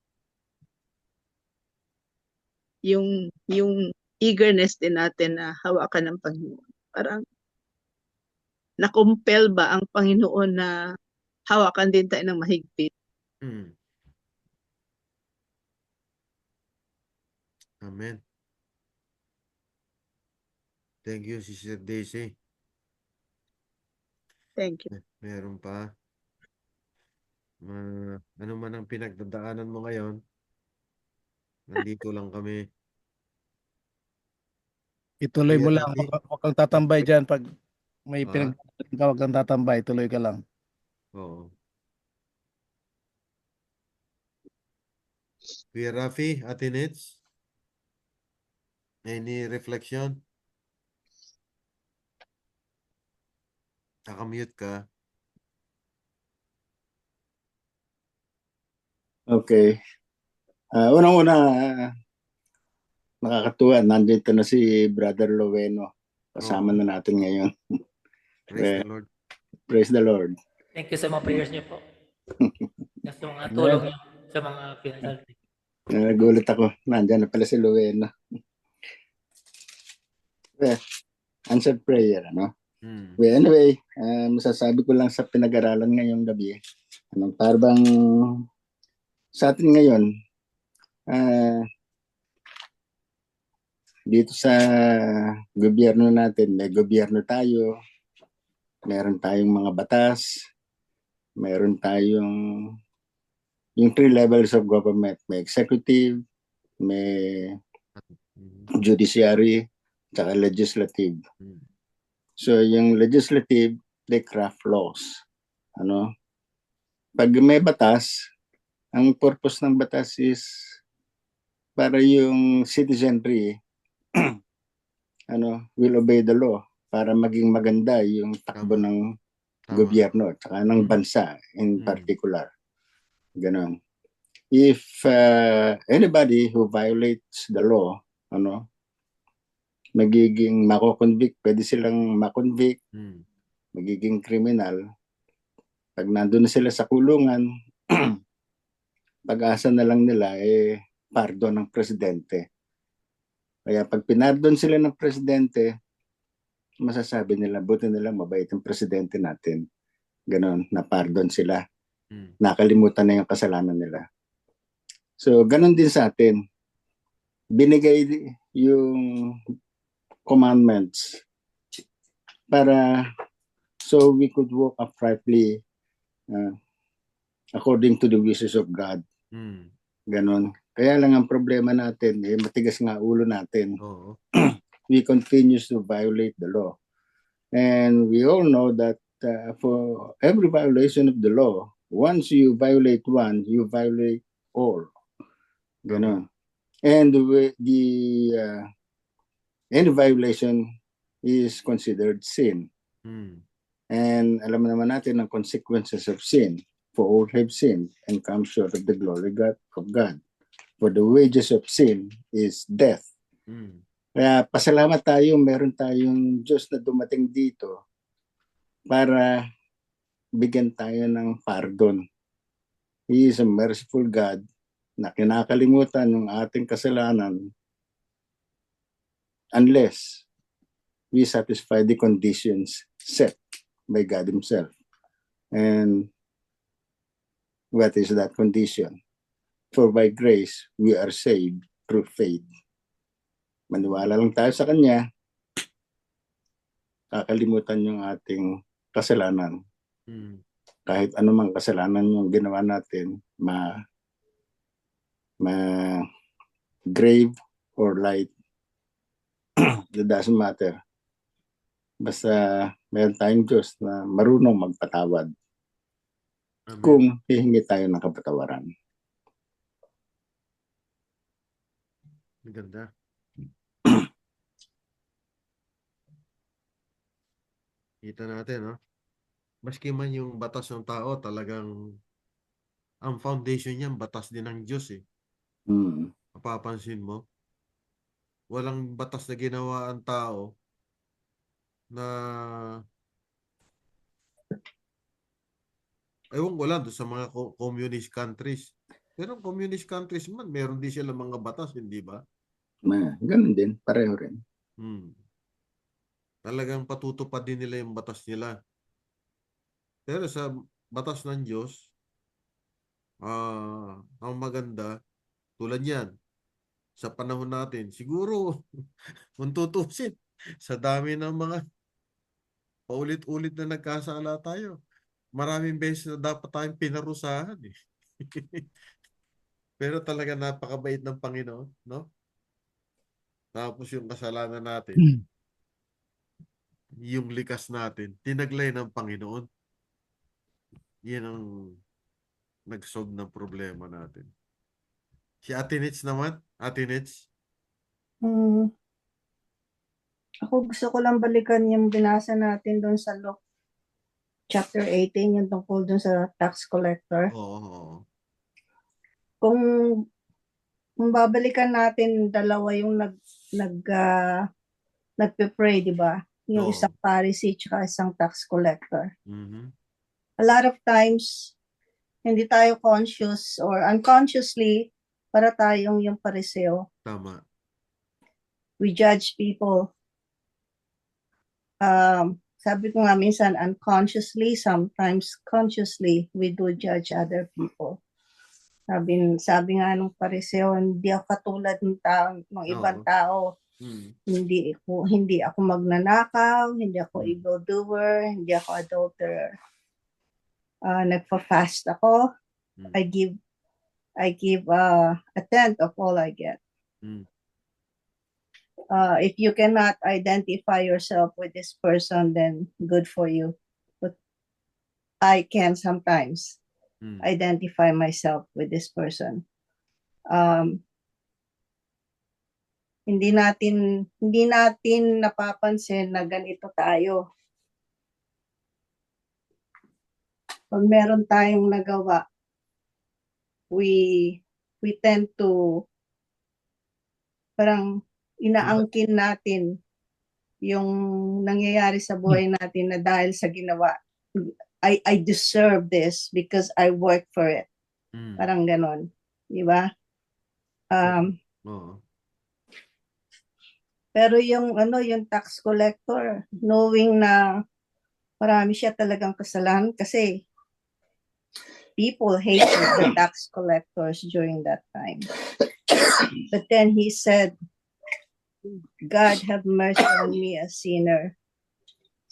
eagerness din natin na hawakan ng Panginoon. Parang na-compel ba ang Panginoon na hawakan din tayo ng mahigpit? Mm. Amen. Thank you, Sister Daisy. Thank you. Meron pa. Ano man ang pinagdadaanan mo ngayon, nandito lang kami. Ituloy Kuya mo lang. Rafi? Huwag kang tatambay dyan. Pag may Ah, pinagdadaanan ka, huwag kang tatambay. Tuloy ka lang. oo. Kuya Rafi, Ate Nets? Any reflection? Nakamute ka. Okay. Unang-una, nakakatuwa. Nandito na si Brother Loveno. Kasama Oo. na natin ngayon. Praise the Lord. Praise the Lord. Thank you sa mga prayers niyo po. Sa mga tulong niyo sa mga pinasal. Nagulat ako. Nandyan na pala si Loveno. Answered prayer, ano? Mm. Well, anyway, masasabi ko lang sa pinag-aralan ngayong gabi, parang sa atin ngayon, dito sa gobyerno natin, may gobyerno tayo, meron tayong mga batas, meron tayong yung 3 levels of government, may executive, may judiciary, tsaka legislative. Mm. So yung legislative, they craft laws. Ano? Pag may batas, ang purpose ng batas is para yung citizenry will obey the law para maging maganda yung takbo Tama. ng Tama. gobyerno at saka ng bansa in particular. Ganon. If anybody who violates the law, magiging mako-convict, pwede silang makonvict, magiging criminal. Pag nandun na sila sa kulungan, pag-asa na lang nila pardon ng presidente. Kaya pag pinardon sila ng presidente, masasabi nila, buti nila mabait ang presidente natin. Ganon, na-pardon sila. Nakalimutan na yung kasalanan nila. So, ganon din sa atin. Binigay yung commandments para so we could walk uprightly according to the wishes of God. Ganon. Kaya lang ang problema natin, matigas nga ulo natin. Oo. We continue to violate the law. And we all know that for every violation of the law, once you violate one, you violate all. Ganon. And any violation is considered sin. And alam naman natin ang consequences of sin. For all have sinned and come short of the glory of God. For the wages of sin is death. Kaya pasalamat tayo, meron tayong Diyos na dumating dito para bigyan tayo ng pardon. He is a merciful God na kinakalimutan yung ating kasalanan unless we satisfy the conditions set by God Himself. And what is that condition? For by grace, we are saved through faith. Maniwala lang tayo sa Kanya, kakalimutan yung ating kasalanan. Mm. Kahit anumang kasalanan yung ginawa natin, grave or light, it doesn't matter. Basta mayroon tayong Diyos na marunong magpatawad Amen. kung hihingi tayo ng kapatawaran. Maganda. Kita natin, no? Maski man yung batas ng tao, talagang ang foundation niyan, batas din ng Diyos eh. Hmm. Mapapansin mo, walang batas na ginawa ang tao na ewan ko lang doon sa mga communist countries. Pero communist countries man, meron din sila mga batas, hindi ba? Ganun din, pareho rin. Talagang patutupad din nila yung batas nila. Pero sa batas ng Diyos, ang maganda, tulad yan, sa panahon natin, siguro, kung tutusin, sa dami ng mga paulit-ulit na nagkasala tayo, maraming beses na dapat tayong pinarusahan eh. Pero talaga napakabait ng Panginoon, no? Tapos yung kasalanan natin, yung likas natin, tinaglay ng Panginoon. Yan ang nag-solve ng problema natin. Si Ate Nitz naman, Ate Nitz. Ako gusto ko lang balikan yung binasa natin doon sa Luke chapter 18, yung tungkol doon sa tax collector. Oo. Kung babalikan natin, dalawa yung nagpe-pray, di ba? Yung Oo. isang Pharisee tsaka isang tax collector. Mhm. A lot of times, hindi tayo conscious or unconsciously, para tayong yung Pariseo. Tama. We judge people. Sabi ko nga minsan, unconsciously, sometimes consciously, we do judge other people. Sabi nga nung Pariseo, hindi ako katulad ng ibang Oo. tao. Mm. Hindi ako magnanakaw, hindi ako Mm. evildoer, hindi ako adulterer. Nagfa-fast ako. Mm. I give a tenth of all I get. Mm. If you cannot identify yourself with this person, then good for you. But I can sometimes identify myself with this person. Hindi natin napapansin na ganito tayo. Pag meron tayong nagawa, we tend to parang inaangkin natin yung nangyayari sa buhay natin na dahil sa ginawa. I deserve this because I work for it. Parang ganon. Di ba? Oo. Pero yung tax collector, knowing na marami siya talagang kasalanan kasi people hated the tax collectors during that time. But then he said, God have mercy on me, a sinner.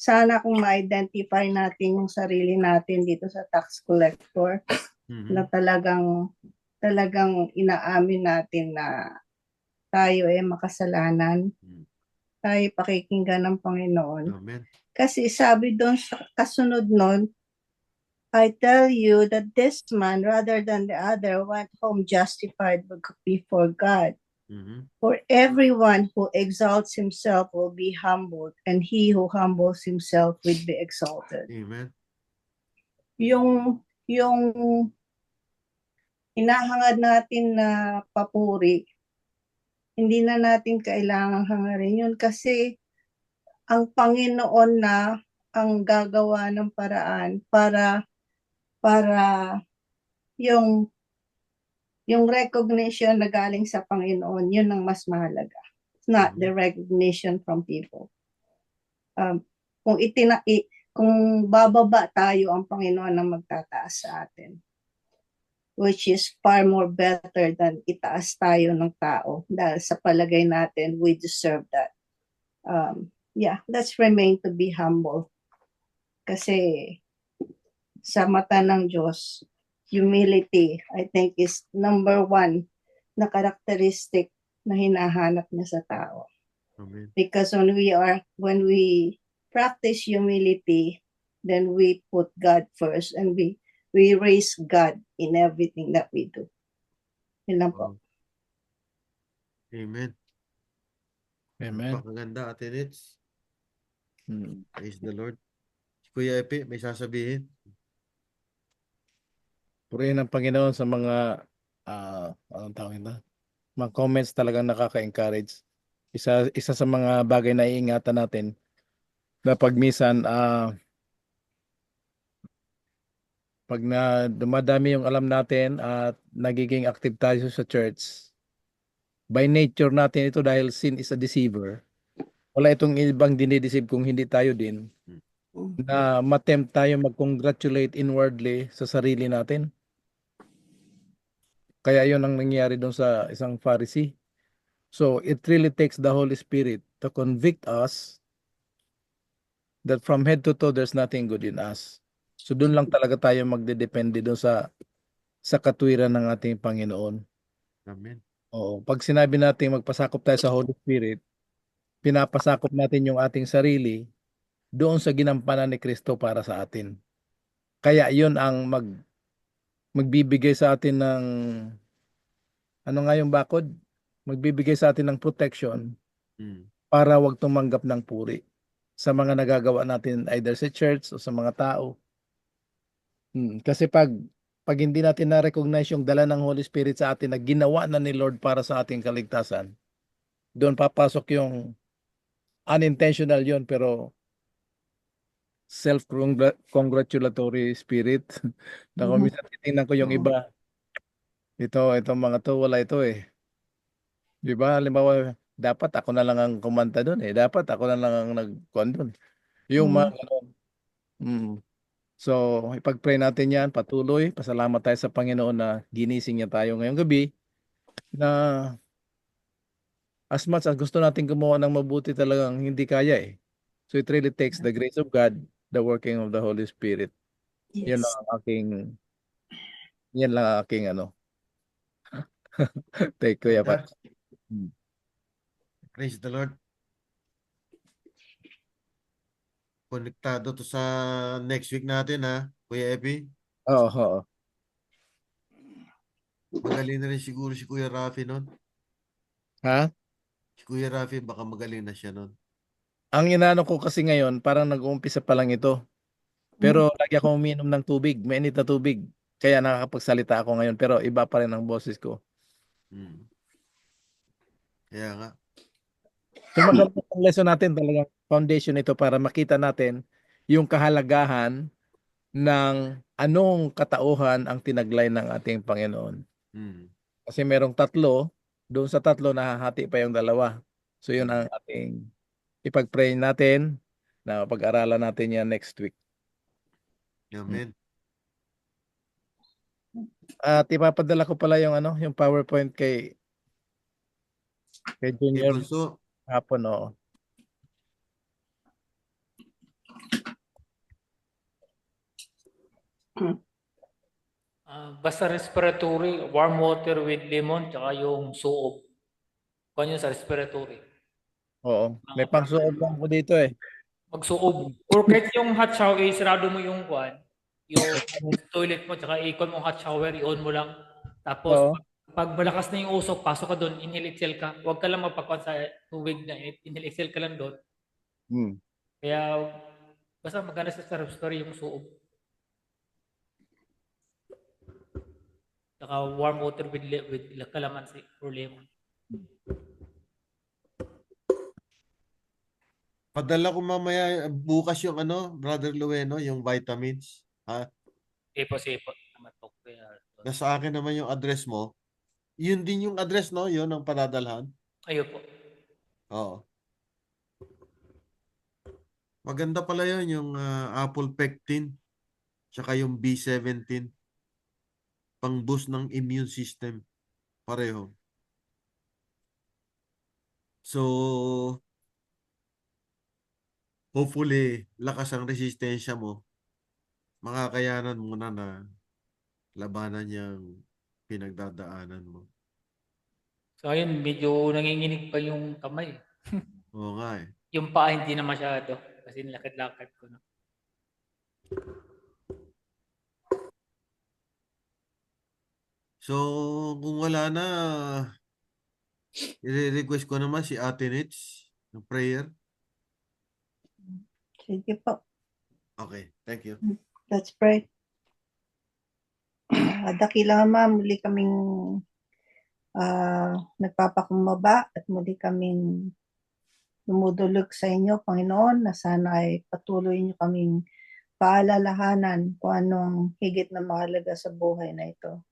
Sana kung ma-identify natin yung sarili natin dito sa tax collector, na talagang inaamin natin na tayo makasalanan, tayo pakikinggan ng Panginoon. Amen. Kasi sabi doon sa kasunod nun, I tell you that this man, rather than the other, went home justified before God. For everyone who exalts himself will be humbled, and he who humbles himself will be exalted. Amen. Yung hinahangad natin na papuri, hindi na natin kailangang hangarin yun kasi ang Panginoon na ang gagawa ng paraan para yung yung recognition na galing sa Panginoon, yun ang mas mahalaga. It's not the recognition from people. Kung kung bababa tayo, ang Panginoon ang magtataas sa atin, which is far more better than itaas tayo ng tao dahil sa palagay natin we deserve that. Let's remain to be humble. Kasi sa mata ng Diyos, humility, I think, is number 1 na characteristic na hinahanap niya sa tao. Amen. Because when we practice humility, then we put God first and we raise God in everything that we do. Yun lang po. Amen. Amen. Napakaganda, Ate Nits. Hmm. Praise the Lord. Kuya Epi, may sasabihin? Purihin ang Panginoon sa mga anong tawag ito? Mga comments talagang nakaka-encourage. Isa sa mga bagay na iingatan natin na pag minsan pag na dumadami yung alam natin at nagiging active tayo sa church, by nature natin ito dahil sin is a deceiver. Wala itong ibang dinideceive kung hindi tayo din na matempt tayo mag-congratulate inwardly sa sarili natin. Kaya yun ang nangyayari doon sa isang Pharisee. So it really takes the Holy Spirit to convict us that from head to toe there's nothing good in us. So doon lang talaga tayo magdedepende doon sa katwiran ng ating Panginoon. Amen. Oo, pag sinabi natin magpasakop tayo sa Holy Spirit, pinapasakop natin yung ating sarili doon sa ginampanan ni Kristo para sa atin. Kaya yun ang magbibigay sa atin ng ano nga yung bakod? Magbibigay sa atin ng protection para wag tumanggap ng puri sa mga nagagawa natin either sa church o sa mga tao. Kasi pag hindi natin na-recognize yung dala ng Holy Spirit sa atin na ginawa na ni Lord para sa ating kaligtasan, doon papasok yung unintentional yon pero self-congratulatory spirit. Na kung minsan titingnan ko yung iba, itong mga to, wala ito eh. Di ba? Halimbawa, dapat ako na lang ang kumanta doon eh. Dapat ako na lang ang nag-kuhan doon. Yung mga ganun. So, ipag-pray natin yan, patuloy. Pasalamat tayo sa Panginoon na ginising niya tayo ngayong gabi na as much as gusto natin gumawa ng mabuti talagang hindi kaya eh. So, it really takes the grace of God, the working of the Holy Spirit. Yan lang ang aking ano. Take Kuya Pat. Praise the Lord. Konektado to sa next week natin ha, Kuya Epi. Oo. Magaling na rin siguro si Kuya Rafi nun. Ha? Si Kuya Rafi baka magaling na siya nun. Ang inaano ko kasi ngayon, parang nag-uumpisa pa lang ito. Pero lagi ako uminom ng tubig, mainit na tubig. Kaya nakakapagsalita ako ngayon, pero iba pa rin ang boses ko. Kaya nga. So magandang lesson natin talagang foundation ito para makita natin yung kahalagahan ng anong katauhan ang tinaglay ng ating Panginoon. Kasi merong 3, doon sa 3 nahahati pa yung 2. So yun ang ating ipag-pray natin na pag-aralan natin yan next week. Amen. At ipapadala ko pala yung yung PowerPoint kay Junior Bunso. hapon, oo. Basta respiratory, warm water with lemon, tsaka yung suob. Kung yun sa respiratory. Oo. May pang-suob lang ko dito eh. Magsuob. Or kahit yung hot shower, isarado mo yung yung toilet mo, tsaka ikon mo hot shower, i-on mo lang. Tapos, pag malakas na yung usok, pasok ka doon, inhale, exhale ka. Huwag ka lang magpakuan sa tubig na inhale, exhale ka lang doon. Kaya, basta maganda sa respiratory yung suob. Saka warm water with calamansi or lemon. Padala ko mamaya bukas yung Brother Lueno, yung vitamins. Ha? Sipo. Nasa akin naman yung address mo. Yun din yung address, no? Yun ang padadalhan. Ayun po. Oo. Maganda pala yun, yung apple pectin, tsaka yung B17, pang boost ng immune system. Pareho. So, hopefully, lakas ang resistensya mo. Makakayanan mo na labanan yung pinagdadaanan mo. So ayun, medyo nanginginig pa yung kamay. Oo nga eh. Yung paa hindi na masyado kasi lakad-lakad ko na. So, kung wala na, i-request ko naman si Ate Nitz ng prayer. Sige po. Okay, thank you. Let's pray. Dakilang Ama, muli kaming nagpapakumbaba at muli kaming dumudulog sa inyo, Panginoon, na sana ay patuloy niyo kaming paalalahanan kung anong higit na mahalaga sa buhay na ito.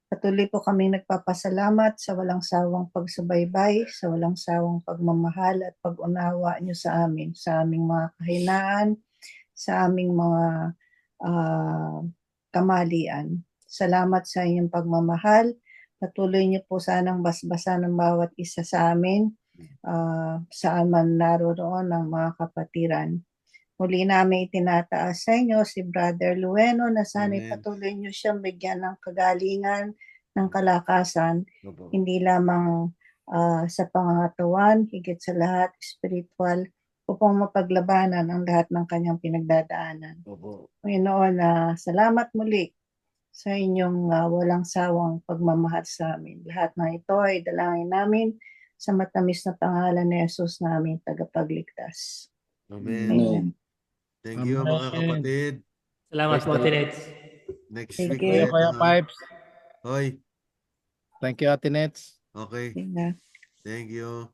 Patuloy po kaming nagpapasalamat sa walang sawang pagsubaybay, sa walang sawang pagmamahal at pag-unawa niyo sa amin, sa aming mga kahinaan, sa aming mga kamalian. Salamat sa inyong pagmamahal. Patuloy niyo po sanang basbasan ng bawat isa sa amin, saan man naroon ng mga kapatiran. Muli namin itinataas sa inyo si Brother Lueno na sana'y Amen. patuloy niyo siyang bigyan ng kagalingan, ng kalakasan, Opo. hindi lamang sa pangangatawan, higit sa lahat, spiritual, upang mapaglabanan ang lahat ng kanyang pinagdadaanan. Opo. Panginoon, salamat muli sa inyong walang sawang pagmamahal sa amin. Lahat ng ito ay dalangin namin sa matamis na pangalan ni Jesus namin tagapagligtas. Amen. Amen. Thank you mga Amen. kapatid. Salamat po, Praise the Ate Lord. Nets. Next Thank week you. Thank you, ulit. Kuya Pipes. Hoy, Thank you, Ate Nets. okay. Amen. Thank you.